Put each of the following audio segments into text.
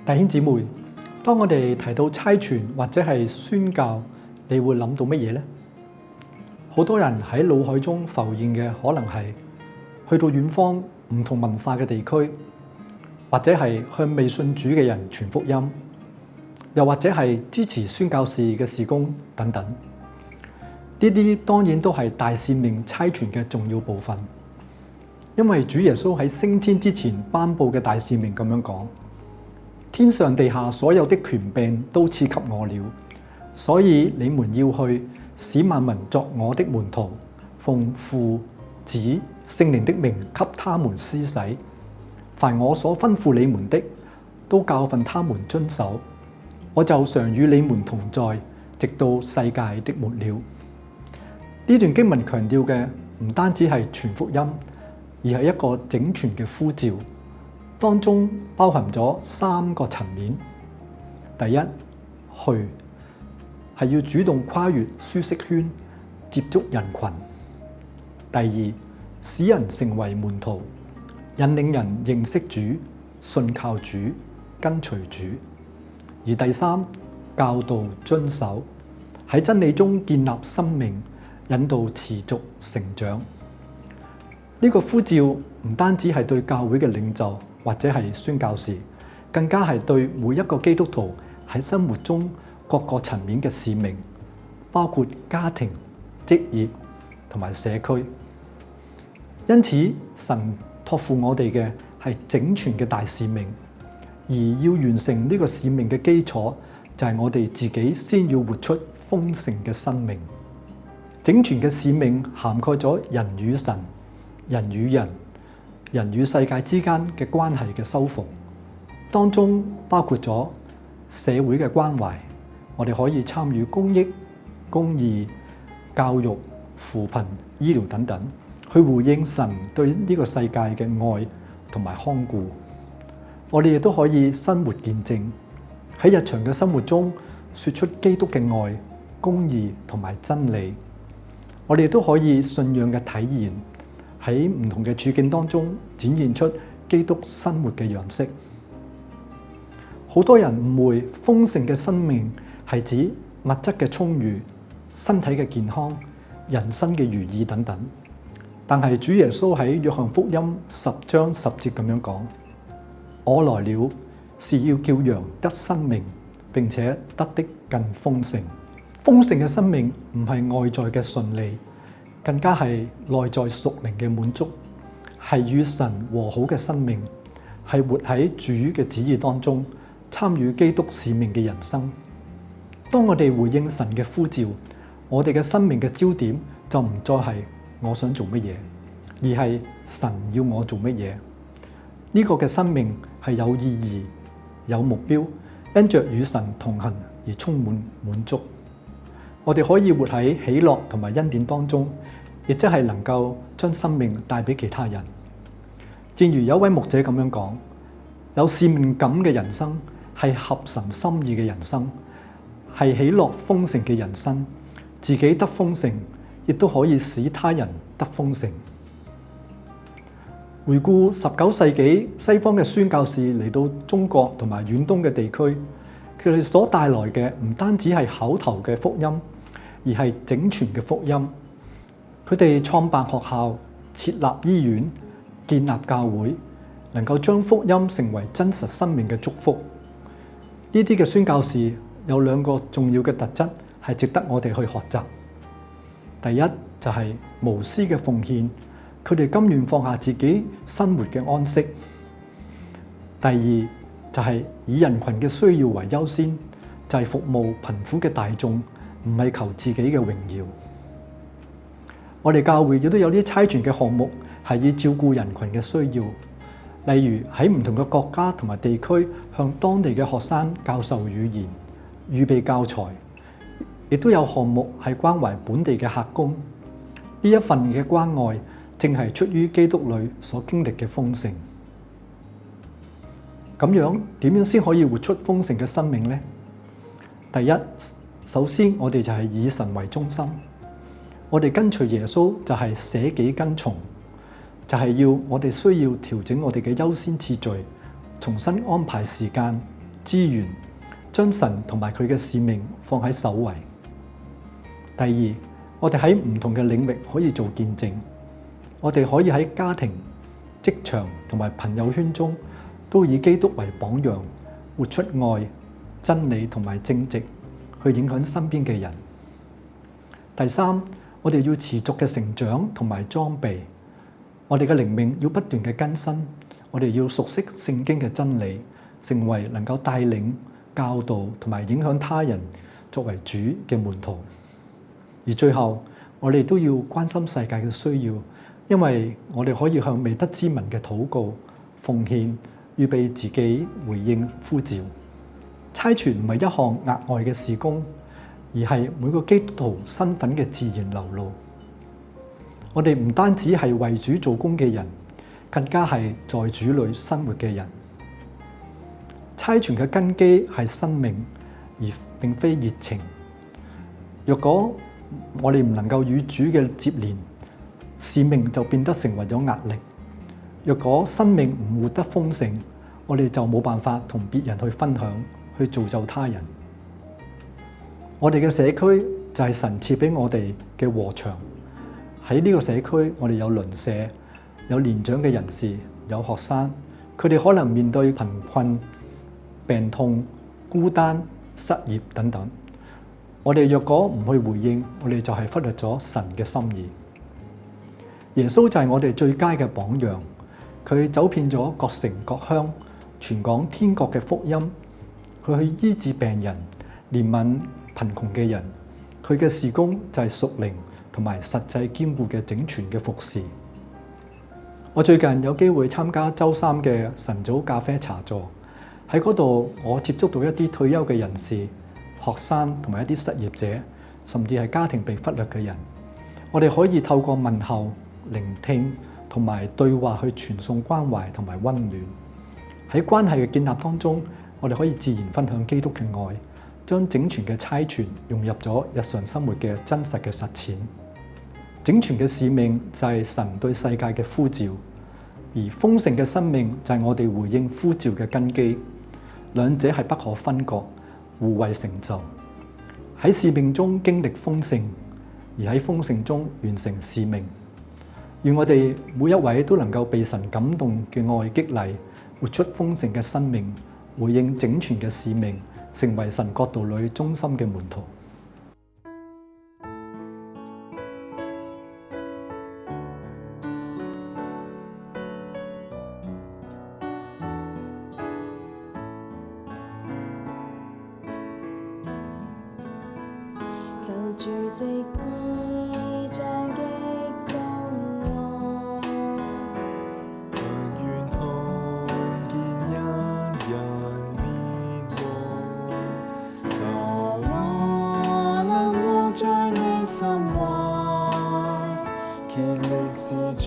弟兄姊妹，當我哋提到差傳或者係宣教，你會諗到乜嘢呢？好多人喺腦海中浮現嘅可能係去到遠方唔同文化嘅地區，或者係向未信主嘅人傳福音，又或者係支持宣教士嘅事工等等。呢啲當然都係大使命差傳嘅重要部分，因為主耶穌喺升天之前頒布嘅大使命咁樣講：天上地下所有的權柄都賜給我了，所以你們要去，使萬民作我的門徒，奉父、子、聖靈的名給他們施洗。凡我所吩咐你們的，都教訓他們遵守。我就常與你們同在，直到世界的末了。呢段經文強調嘅唔單止係傳福音，而係一個整全嘅呼召，當中包含咗3個層面。第一，去係要主動跨越舒適圈，接觸人群。第二，使人成為門徒，引領人認識主、信靠主、跟隨主。而第三，教導遵守，喺真理中建立生命，引導持續成長。呢個呼召唔單止係對教會嘅領袖或者係宣教士，更加係對每一個基督徒喺生活中各個層面嘅使命，包括家庭、職業同埋社區。因此，神託付我哋嘅係整全嘅大使命，而要完成呢個使命嘅基礎，就係我哋自己先要活出豐盛嘅生命。整全嘅使命涵蓋咗人與神、人與人、人與世界之間嘅關係嘅修復，當中包括咗社會嘅關懷，我哋可以參與公益、公義、教育、扶貧、醫療等等，去回應神對呢個世界嘅愛同埋看顧。我哋亦都可以生活見證，喺日常嘅生活中說出基督嘅愛、公義同埋真理。我哋都可以信仰嘅體驗，喺唔同嘅處境當中展現出基督生活嘅樣式。好多人誤會豐盛嘅生命係指物質嘅充裕、身體嘅健康、人生嘅如意等等。但係主耶穌喺約翰福音10章10節咁樣講：我來了，是要叫羊得生命，並且得的更豐盛。豐盛嘅生命唔係外在嘅順利，更加係內在屬靈嘅滿足，係與神和好嘅生命，係活喺主嘅旨意當中，參與基督使命嘅人生。當我哋回應神嘅呼召，我哋嘅生命嘅焦點就唔再係我想做乜嘢，而係神要我做乜嘢。呢個嘅生命係有意義、有目標，因着與神同行而充滿滿足。我哋可以活喺喜樂同埋恩典當中，亦即係能夠將生命帶俾其他人。正如有一位牧者咁樣講：有使命感嘅人生係合神心意嘅人生，係喜樂豐盛嘅人生。自己得豐盛，亦都可以使他人得豐盛。回顧19世紀西方嘅宣教士嚟到中國同埋遠東嘅地區，佢哋所帶來嘅唔單止係口頭嘅福音，而係整全嘅福音。佢哋創辦學校、設立醫院、建立教會，能夠將福音成為真實生命嘅祝福。呢啲嘅宣教士有2個重要嘅特質係值得我哋去學習。第一就係無私嘅奉獻，佢哋甘願放下自己生活嘅安息。第二就係以人群嘅需要為優先，就係服務貧苦嘅大眾，唔係求自己嘅榮耀。我哋教會亦都有啲差傳嘅項目，係以照顧人群嘅需要，例如喺唔同嘅國家同埋地區向當地嘅學生教授語言、預備教材，亦都有項目係關懷本地嘅客工。呢一份嘅關愛，正係出於基督裏所經歷嘅豐盛。咁樣點樣先可以活出豐盛嘅生命呢？第一，首先我哋就係以神為中心。我哋跟隨耶穌就係捨己跟從，就係要我哋需要調整我哋嘅優先次序，重新安排時間、資源，將神同埋佢嘅使命放喺首位。第二，我哋喺唔同嘅領域可以做見證，我哋可以喺家庭、職場同埋朋友圈中都以基督為榜樣，活出愛、真理同埋正直，去影響身邊嘅人。第三，我哋要持續嘅成長同埋裝備，我哋嘅靈命要不斷嘅更新，我哋要熟悉聖經嘅真理，成為能夠帶領、教導同埋影響他人作為主嘅門徒。而最後，我哋都要關心世界嘅需要，因為我哋可以向未得之民嘅禱告、奉獻，預備自己回應呼召。差傳唔係一項額外嘅事工，而係每個基督徒身份嘅自然流露。我哋唔單止係為主做工嘅人，更加係在主裏生活嘅人。差傳嘅根基係生命，而並非熱情。若果我哋唔能夠與主嘅接連，使命就變得成為咗壓力。若果生命唔活得豐盛，我哋就冇辦法同別人去分享，去造就他人。我哋嘅社區就係神賜俾我哋嘅禾場。喺呢個社區，我哋有鄰舍，有年長嘅人士，有學生，佢哋可能面對貧困、病痛、孤單、失業等等。我哋若果唔去回應，我哋就係忽略咗神嘅心意。耶穌就係我哋最佳嘅榜樣，佢走遍咗各城各鄉，傳講天國嘅福音，佢去醫治病人、憐憫貧窮嘅人，佢嘅事工就係屬靈同埋實際兼顧嘅整全嘅服侍。我最近有機會參加周三嘅晨早咖啡茶座，喺嗰度我接觸到一啲退休嘅人士、學生同埋一啲失業者，甚至係家庭被忽略嘅人。我哋可以透過問候、聆聽同埋對話去傳送關懷同埋溫暖。喺關係嘅建立當中，我哋可以自然分享基督嘅愛，將整全嘅差傳融入咗日常生活嘅真實嘅實踐。整全嘅使命就係神對世界嘅呼召，而豐盛嘅生命就係我哋回應呼召嘅根基。兩者係不可分割，互為成就。喺使命中經歷豐盛，而喺豐盛中完成使命。願我哋每一位都能夠被神感動嘅愛激勵，活出豐盛嘅生命，回應整全嘅使命，成為神國度裏忠心嘅門徒。主席意象激動我，但願看見一人滅亡，求我能活在你心懷，竭力是主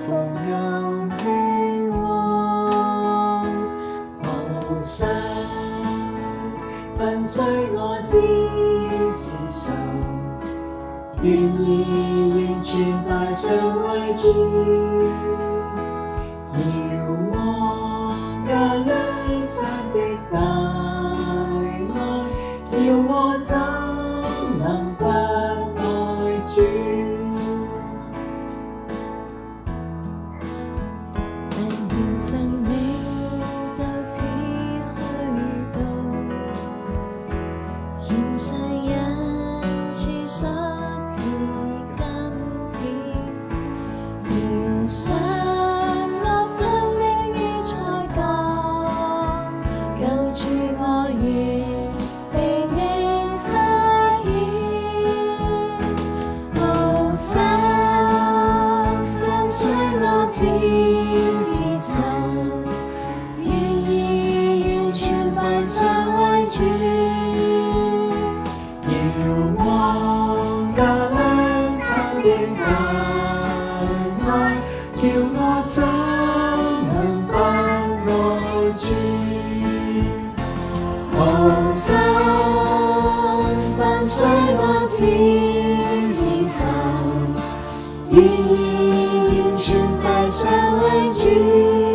福音希望，無心粉碎我知是神，願意完全擺上為主，遙望加利山的大愛，叫我怎能不愛主？但願生命就此去到，獻上一處所賜今次，獻上我生命於才幹，救主我願被你差遣，無心粉碎我只是神，願意完全擺上為主。遙望加利山的大愛，叫我怎能不愛主？無心粉碎我只是神，願意完全擺上為主。